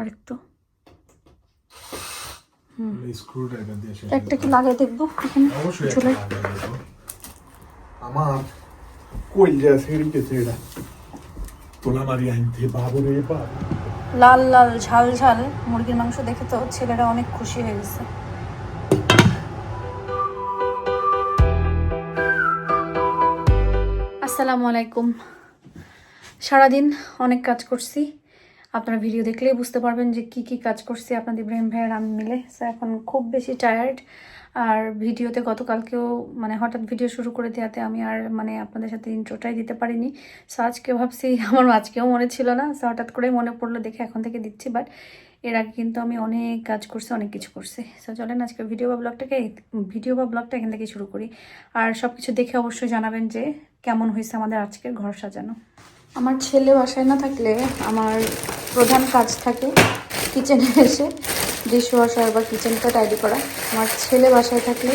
আরেকটু screw driver দিয়ে শেষ একটা কি লাগিয়ে দেখবো এখানে অবশ্যই চুলে। আমার কইলা ছেড়ে গেছে এটা তোলা মারি আনতে বাবুরে বাবু। লাল লাল ঝাল ঝাল মুরগির মাংস দেখে তো ছেলেরা অনেক খুশি হয়ে গেছে। আসসালামু আলাইকুম। সারাদিন অনেক কাজ করছি, আপনারা ভিডিও দেখলেই বুঝতে পারবেন যে কি কি কাজ করছি আপনাদের ইব্রাহিম ভাইয়ের আমি মিলে। সো এখন খুব বেশি টায়ার্ড। আর ভিডিওতে গতকালকেও হঠাৎ ভিডিও শুরু করে দেওয়াতে আমি আর আপনাদের সাথে ইন্ট্রোটাই দিতে পারিনি। সো আজকে ভাবছি আমার আজকেও মনে ছিল না, সো হঠাৎ করেই মনে পড়লো দেখে এখন থেকে দিচ্ছি। বাট এর আগে কিন্তু আমি অনেক কাজ করছি, অনেক কিছু করছি। সো চলেন আজকে ভিডিও বা ব্লগটা এখান থেকে শুরু করি। আর সব কিছু দেখে অবশ্যই জানাবেন যে কেমন হয়েছে আমাদের আজকের ঘর সাজানো। আমার ছেলে বাসায় না থাকলে আমার প্রধান কাজ থাকে কিচেনে এসে ডিশ ওয়াশার বা কিচেনটা টাইডি করা। আমার ছেলে বাসায় থাকলে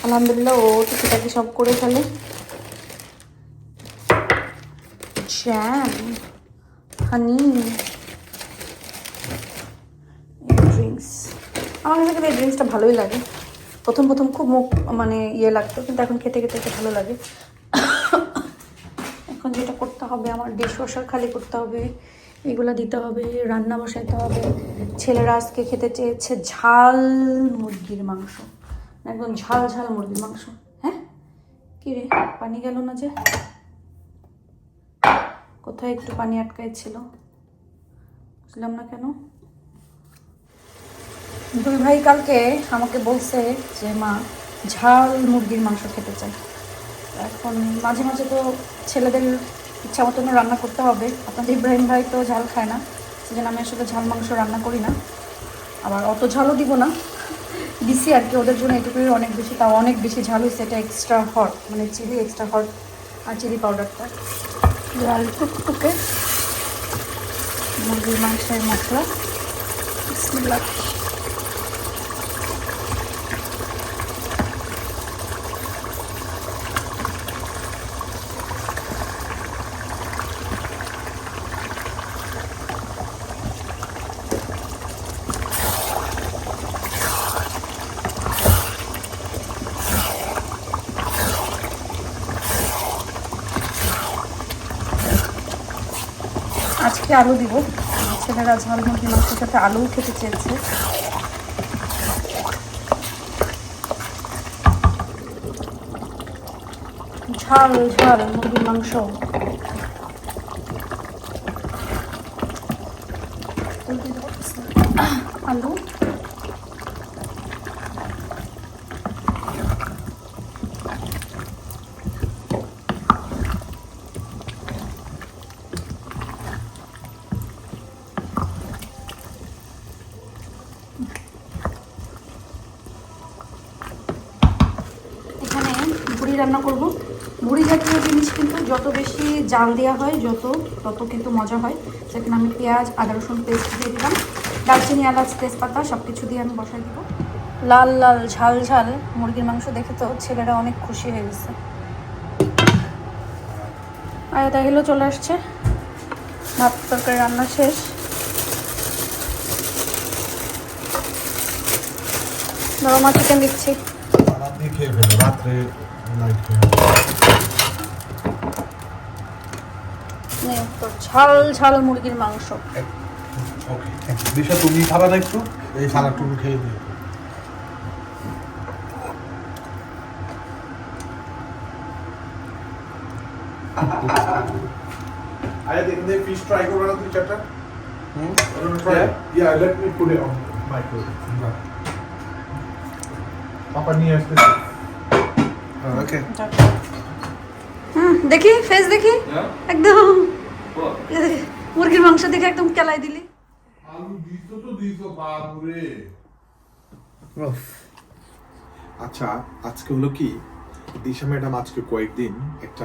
আলহামদুলিল্লাহ ও টুকিটাকি সব করে ফেলে। জ্যাম, হানি, ড্রিঙ্কস। আমার কাছে কিন্তু এই ড্রিঙ্কসটা ভালোই লাগে। প্রথম খুব মুখ ইয়ে লাগতো, কিন্তু এখন খেতে খেতে ভালো লাগে। এখন যেটা করতে হবে, আমার ডিশ ওয়াশার খালি করতে হবে, এগুলো দিতে হবে, রান্না বসাইতে হবে। ছেলেরা আজকে খেতে চেয়েছে ঝাল মুরগির মাংস, একদম ঝাল ঝাল মুরগির মাংস। হ্যাঁ কি রে, পানি গেল না যে? কোথায় একটু পানি আটকাইছিল, বুঝলাম না কেন। দুই ভাই কালকে আমাকে বলছে যে মা ঝাল মুরগির মাংস খেতে চাই। এখন মাঝে মাঝে তো ছেলেদের ইচ্ছা মতন রান্না করতে হবে। আপনাদের ইব্রাহিম ভাই তো ঝাল খায় না, সেজন্য আমি আসলে ঝাল মাংস রান্না করি না। আবার অত ঝালও দিব না, দিছি আর কি ওদের জন্য এটুকুই অনেক বেশি। তাও অনেক বেশি ঝাল হয়েছে, এটা extra hot, chilli extra hot আর চিলি পাউডারটা। লাল টুকটুকে মুরগির মাংসের মশলা। বিসমিল্লাহ। আজকে আলু দিব, ছেলেরা ঝাল মুরগির মাংসের সাথে আলুও খেতে চেয়েছে। ঝাল ঝাল মুরগির মাংস। আলু ভুড়ি রান্না করব। ভুড়ি জাতীয় জিনিস কিন্তু যত বেশি জাল দেওয়া হয় তত কিন্তু মজা হয়। সেখানে আমি পেঁয়াজ, আদা রসুন পেস্ট দিয়ে দিলাম, দারচিনি, এলাচ, তেজপাতা সব কিছু দিয়ে আমি বসাই দিব। লাল লাল ঝাল ঝাল মুরগির মাংস দেখে তো ছেলেরা অনেক খুশি হয়ে গেছে। আয়া তাহিলও চলে আসছে, ভাত তরকারি রান্না শেষ। ধরো মা চিকেন দিচ্ছি। রাত্রে তো ঝাল ঝাল মুরগির মাংস। ওকে দিশা, তুমি খাবা না একটু? এই সালাডটুকু খেয়ে দিও। আরে দেখুন, ফিশ ট্রাই করবে না তুমি চারটা? Yeah, let me put it on microwave. পাপা নিয়ে আসতে। ওকে দেখি ফেস দেখি, একদম মুরগির মাংস দেখে একদম কেলাই দিলি। আলু দিছো বাবুরে। আচ্ছা, আজকে হলো কি, দিশা ম্যাডাম আজকে কয়েকদিন একটা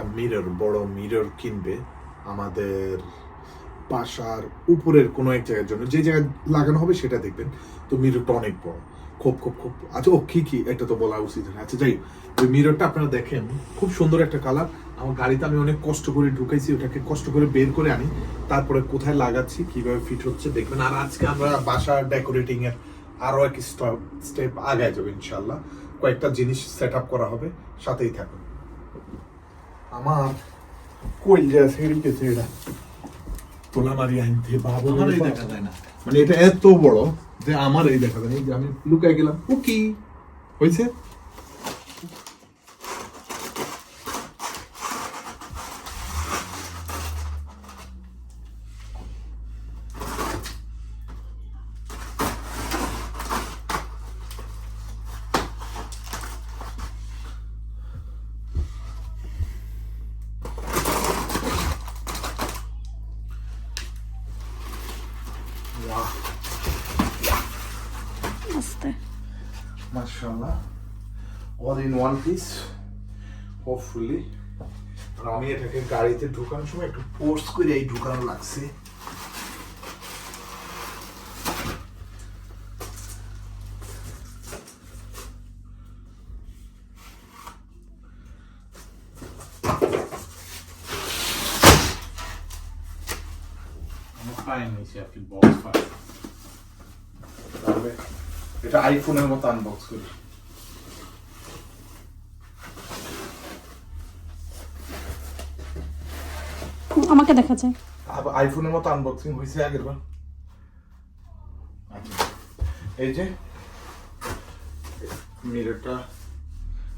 বড় মিরর কিনবে আমাদের বাসার উপরের কোনো এক জায়গার জন্য যে জায়গায় লাগানো হবে সেটা দেখবেন। তো মিররটা অনেক বড়, খুব খুব খুব আচ্ছা ও কি এটা তো বলা উচিত না। আচ্ছা যাই, ওই মিররটা আপনারা দেখেন, খুব সুন্দর একটা কালার। আমার গাড়িতে আমি অনেক কষ্ট করে ঢুকাইছি, ওটাকে কষ্ট করে বের করে আনি, তারপরে কোথায় লাগাচ্ছি, কিভাবে ফিট হচ্ছে দেখবেন। আর আজকে আমরা বাসা ডেকোরেটিং এর আরো এক স্টেপ আগায় যাবো ইনশাল্লাহ। কয়েকটা জিনিস সেট আপ করা হবে, সাথেই থাকুন। আমার কইল ছেড়ে গেছে এটা, তোলা মারি আনতে বাবু দেখা যায় না, মানে এটা এত বড় যে আমার এই দেখা যায় না। এই যে আমি লুকাই গেলাম, ও কি হয়েছে? আস্তে মাশাআল্লাহ, all in one piece hopefully। আর আমি এটাকে গাড়িতে ঢোকানোর সময় একটু ফোর্স করে এই ঢোকানো লাগছে। এটা আইফোনের মতো আনবক্স করি। আমাকে দেখা যায় আইফোনের মতো আনবক্সিং হয়েছে আগের বার। এই যে মিররটা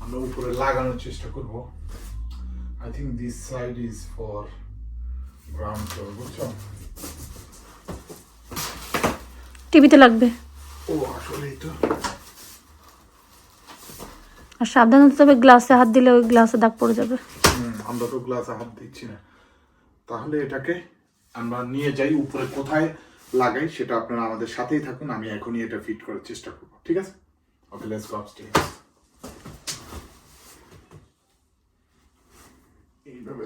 আমরা উপরে লাগানোর চেষ্টা করব। I think this side is for ground floor, বুঝছো? টিভিতে লাগবে। ও আসলেই তো। আর সাবধান হতে হবে, গ্লাসে হাত দিলে ওই গ্লাসে দাগ পড়ে যাবে। আমরা তো গ্লাসে হাত দিচ্ছি না। তাহলে এটাকে আমরা নিয়ে যাই উপরে, কোথায় লাগাই সেটা আপনারা আমাদের সাথেই থাকুন। আমি এখনই এটা ফিট করার চেষ্টা করব, ঠিক আছে? ওকে, লেটস গো আপস্টেয়ার্স। এইভাবে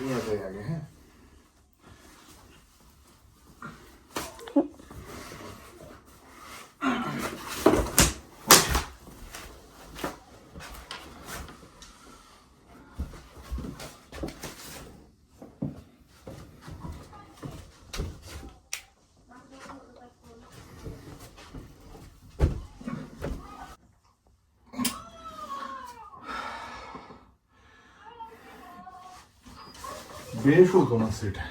নিয়ে যাই আগে, হ্যাঁ? বেশ ওজন আছে এটা।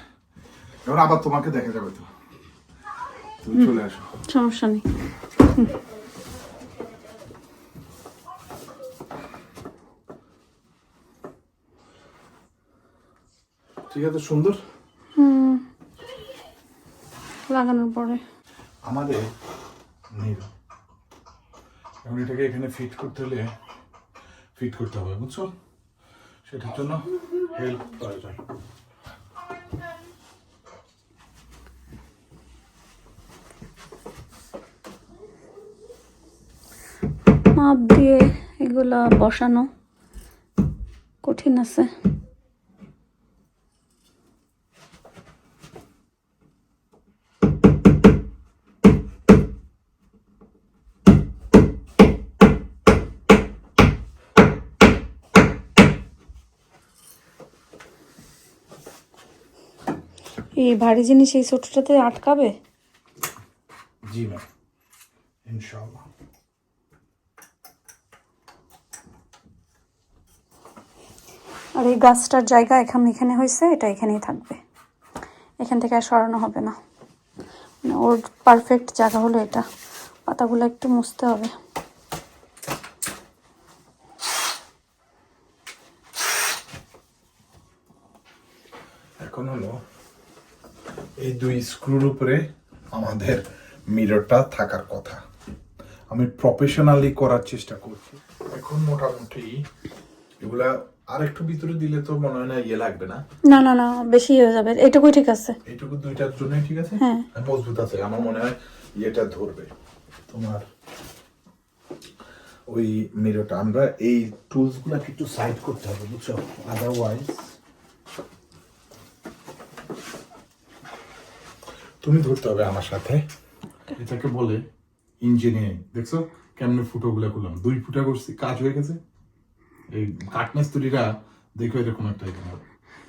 এবার আবার তোমাকে দেখা যাবে তো, তুমি চলে আসো, সমস্যা নেই। ঠিক আছে, সুন্দর। লাগানোর পরে আমাদের এখন এটাকে এখানে ফিট করতে হবে, বুঝছো? সেটার জন্য হেল্প প্রয়োজন। মাপ দিয়ে এগুলা বসানো কঠিন আছে। এই ভারী জিনিস এই ছোটটাতে আটকাবে? জি ম্যাম, ইনশাআল্লাহ। আর এই গাছটার জায়গা এখানে হয়েছে, এটা এখানেই থাকবে, এখান থেকে আর সরানো হবে না। মানে ওর পারফেক্ট জায়গা হলো এটা। পাতাগুলো একটু মুছতে হবে। এখন হলো এই দুই স্ক্রুর উপরে আমাদের মিররটা থাকার কথা। আমি প্রফেশনালি করার চেষ্টা করছি। এখন মোটামুটি এগুলা আর একটু ভিতরে দিলে তো মনে হয় না ইয়ে লাগবে না। না না না, বেশি হয়ে যাবে। এইটুকুই ঠিক আছে। এইটুকু দুইটার জন্য ঠিক আছে। হ্যাঁ, মজবুত আছে। আমার মনে হয় এটা ধরবে তোমার ওই মিররটা। আমরা এই টুলস গুলাকে একটু সাইড করতে হবে, বুঝছো? আদারওয়াইজ তুমি ধরতে হবে আমার সাথে। এটাকে বলে ইঞ্জিনিয়ারিং। দেখছো কেমনে ফুটোগুলো করলাম, 2 ফুটা করছি, কাজ হয়ে গেছে। এই কাঠমিস্ত্রিরা দেখো এরকম একটা এখানে হবে।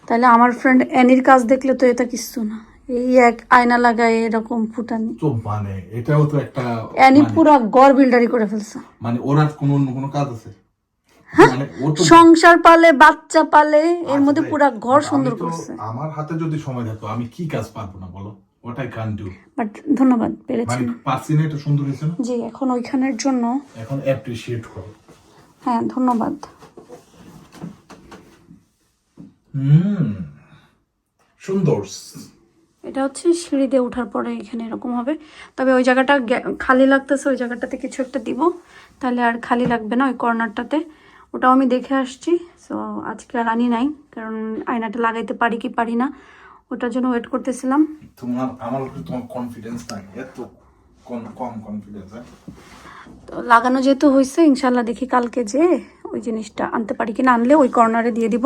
তাহলে আমার ফ্রেন্ড অ্যানির কাজ দেখলে তো এটা কিছু না, এই এক আয়না লাগায় এরকম ফুটানি। তো মানে এটাও তো একটা অ্যানি পুরা ঘর বিল্ডারি করে ফেলছে। মানে ওর আর কোনো কাজ আছে? মানে ও তো সংসার পালে, বাচ্চা পালে, এর মধ্যে পুরা ঘর সুন্দর করছে। আমার হাতে যদি সময় থাকতো আমি কি কাজ পারবো না বলো? what I can't do। But ধন্যবাদ, মানে পেরেছেন। পারছি না, এটা সুন্দর হয়েছে না? জি, এখন ওইখানের জন্য এখন অ্যাপ্রিশিয়েট করো। হ্যাঁ, ধন্যবাদ। সুন্দর। এটা হচ্ছে সিঁড়ি দিয়ে ওঠার পরে এখানে এরকম হবে। তবে ওই জায়গাটা খালি লাগতেছে, ওই জায়গাটাতে কিছু একটা দিব, তাহলে আর খালি লাগবে না ওই কর্নারটাতে। ওটাও আমি দেখে আসছি, সো আজকে আর আনি নাই, কারণ আয়নাটা লাগাইতে পারি কি পারি না ওটার জন্য ওয়েট করতেছিলাম। আমার উপরে তোমার কনফিডেন্স নাই, এত কম কনফিডেন্স। তো লাগানো যেহেতু হয়েছে, ইনশাল্লাহ দেখি কালকে যে ওই জিনিসটা আনতে পারি কিনা, আনলে ওই কর্নারে দিয়ে দিব।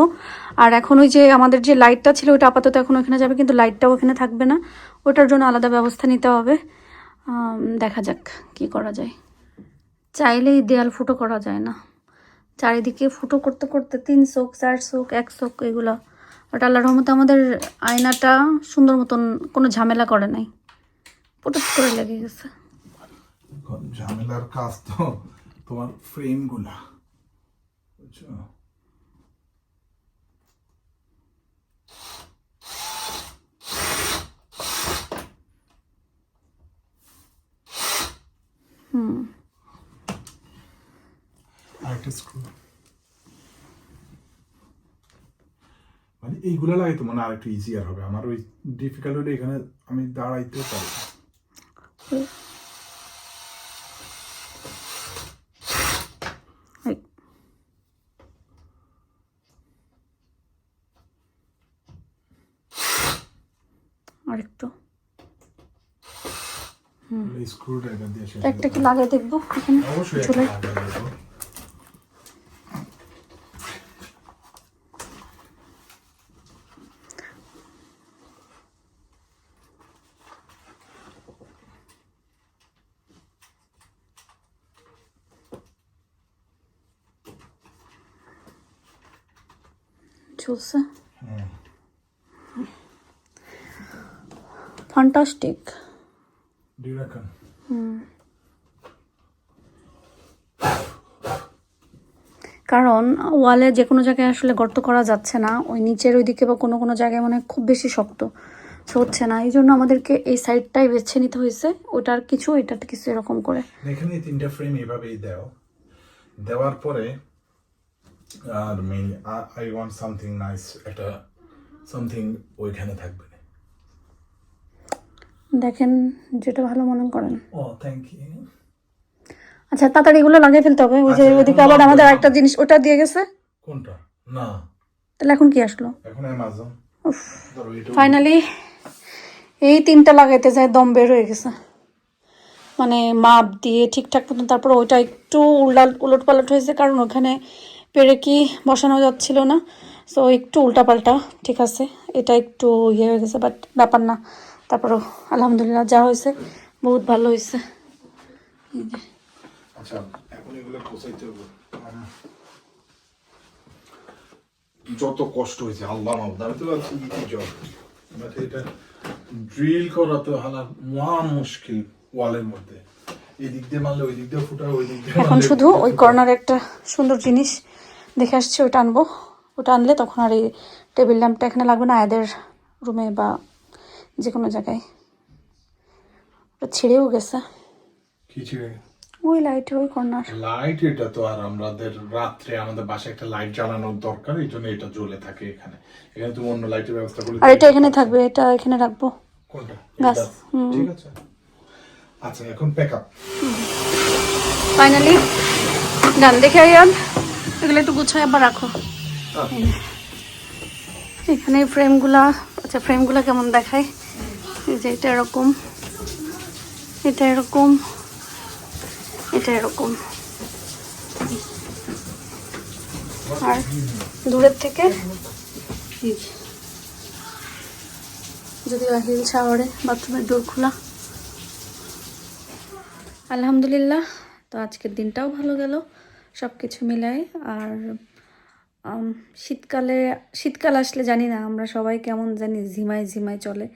আর এখন ওই যে আমাদের যে লাইটটা ছিল ওটা আপাতত এখন ওখানে যাবে, কিন্তু লাইটটাও ওখানে থাকবে না, ওটার জন্য আলাদা ব্যবস্থা নিতে হবে। দেখা যাক কি করা যায়। চাইলেই দেয়াল ফুটো করা যায় না, চারিদিকে ফুটো করতে করতে 3 চোখ 4 চোখ 1 চোখ এগুলো। বাট আল্লাহর রহমতে আমাদের আয়নাটা সুন্দর মতন কোনো ঝামেলা করে নাই, পুটুস করে লেগে গেছে। ঝামেলার কাজ তো তোমার ফ্রেম গুলা, বুঝছো? আরেকটা স্ক্রু, মানে এইগুলা লাগাইতো মানে আরেকটু ইজিয়ার হবে। আমার ওই ডিফিকাল্ট হলে এখানে আমি দাঁড়াইতে পারি। আরেকটু স্ক্রু ড্রাইভার দিয়ে একটা কি লাগাই দেখবো এখানে চুলায়। চলছে, ফ্যান্টাস্টিক। Do you reckon? কারণ ওয়ালে যে কোনো জায়গায় আসলে গর্ত করা যাচ্ছে না, ওই নিচের ওইদিকে বা কোনো কোনো জায়গায় মানে খুব বেশি শক্ত হচ্ছে না, এই জন্য আমাদেরকে এই সাইডটাই বেছে নিতে হয়েছে। ওটার কিছু এটাতে কিছু এরকম করে এখানে 3টা ফ্রেম এভাবেই দেওয়ার পরে আর আই ওয়ান্ট সামথিং নাইস, একটা সামথিং ওইখানে থাকবে। দেখেন যেটা ভালো মনে করেন। ও থ্যাংক ইউ। আচ্ছা, তাড়াতাড়ি এগুলো লাগিয়ে ফেলতে হবে। ওই যে ওইদিকে আবার আমাদের একটা জিনিস ওটা দিয়ে গেছে। কোনটা? না, তাহলে এখন কি আসলো? এখন অ্যামাজন। ফাইনালি এই 3টা লাগাইতে যায় দম বের হয়ে গেছে, মানে মাপ দিয়ে ঠিকঠাক মতন। তারপর ওইটা একটু উলট পালট হয়েছে, কারণ ওখানে পেরে কি বসানো যাচ্ছিল না, সো একটু উল্টাপাল্টা। ঠিক আছে, এটা একটু ইয়ে হয়ে গেছে, বাট ব্যাপার না। তারপরও আলহামদুলিল্লাহ যা হয়েছে বহুত ভালো হয়েছে। আচ্ছা, এখন এগুলো গোছাইতে হবে। যত কষ্ট হয়েছে আল্লাহ মাহবুদ, আমি তো ভাবছি এটা ড্রিল করা তো হালা মহা মুশকিল। ওয়ালের মধ্যে এই দিক দিয়ে মারলে ওই দিক দিয়ে ফুটা, ওই দিক দিয়ে এখন শুধু ওই কর্নারে একটা সুন্দর জিনিস দেখে আসছি, ওটা আনবো। ওটা আনলে তখন আর এই টেবিল ল্যাম্পটা এখানে লাগবে না, এদের রুমে বা যে কোনো জায়গায়। ওটা ছিঁড়েও গেছে। কি ছিঁড়ে? ওই লাইট, ওই কর্নার লাইট। এটা তো আর আমাদের রাত্রে আমাদের বাসায় একটা লাইট জ্বালানোর দরকার, এই জন্য এটা জ্বলে থাকে এখানে। এখানে তুমি অন্য লাইটের ব্যবস্থা করে। আর এটা এখানে থাকবে, এটা এখানে রাখবো। কোনটা? গাছ। ঠিক আছে। আচ্ছা, এখন প্যাক আপ ফাইনালি ডান। দেখে আয়ান এগুলো একটু গুছাই আবার রাখো এখানে ফ্রেমগুলা। আচ্ছা, ফ্রেমগুলা কেমন দেখায়? এই যে এটা এরকম, এটা এরকম, এটা এরকম। আর দূরের থেকে যদিও আহিল শাওয়ারে, বাথরুমের ডোর খোলা। আলহামদুলিল্লাহ, তো আজকের দিনটাও ভালো গেল সব কিছু মিলায়। আর শীতকাল আসলে জানি না আমরা সবাই কেমন জানি ঝিমায় ঝিমায় চলে।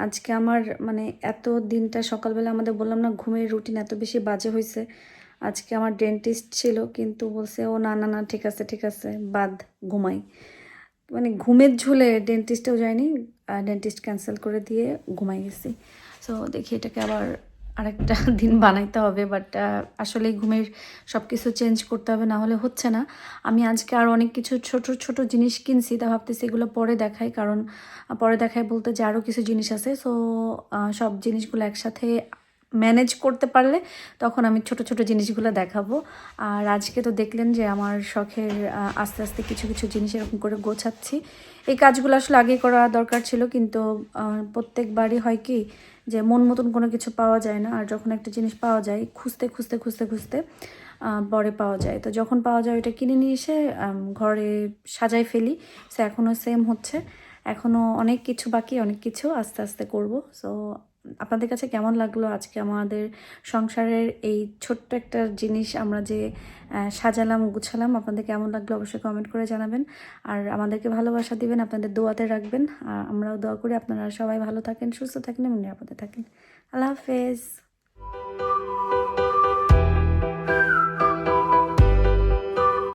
আজকে আমার মানে এত দিনটা সকালবেলা আমাদের বললাম না ঘুমের রুটিন এত বেশি বাজে হয়েছে। আজকে আমার ডেন্টিস্ট ছিল, কিন্তু বলছে ও না না না ঠিক আছে ঠিক আছে বাদ, ঘুমাই। মানে ঘুমের ঝুলে ডেন্টিস্টেও যায়নি, ডেন্টিস্ট ক্যান্সেল করে দিয়ে ঘুমাই গেছি। সো দেখি এটাকে আবার আরেকটা দিন বানাইতে হবে, বাট আসলে ঘুমের সব কিছু চেঞ্জ করতে হবে, না হলে হচ্ছে না। আমি আজকে আর অনেক কিছু ছোট ছোট জিনিস কিনছি, তা ভাবতেছি এগুলো পরে দেখাই, কারণ পরে দেখাই বলতে যে আরও কিছু জিনিস আছে। সো সব জিনিসগুলো একসাথে ম্যানেজ করতে পারলে তখন আমি ছোট ছোট জিনিসগুলো দেখাবো। আর আজকে তো দেখলেন যে আমার শখের আস্তে আস্তে কিছু কিছু জিনিস এরকম করে গোছাচ্ছি। এই কাজগুলো আসলে আগে করা দরকার ছিল, কিন্তু প্রত্যেকবারই হয় কি যে মন মতন কোনো কিছু পাওয়া যায় না। আর যখন একটা জিনিস পাওয়া যায় খুঁজতে খুঁজতে খুঁজতে খুঁজতে পরে পাওয়া যায়, তো যখন পাওয়া যায় ওইটা কিনে নিয়ে এসে ঘরে সাজাই ফেলি। সো এখনও সেম হচ্ছে, এখনও অনেক কিছু বাকি, অনেক কিছু আস্তে আস্তে করব। সো আপনাদের কাছে কেমন লাগলো আজকে আমাদের সংসারের এই ছোট্ট একটা জিনিস আমরা যে সাজালাম গুছালাম, আপনাদের কেমন লাগলো অবশ্যই কমেন্ট করে জানাবেন। আর আমাদেরকে ভালোবাসা দিবেন, আপনাদের দোয়াতে রাখবেন। আমরাও দোয়া করি আপনারা সবাই ভালো থাকেন, সুস্থ থাকেন এবং নিরাপদে থাকেন। আল্লাহ হাফেজ।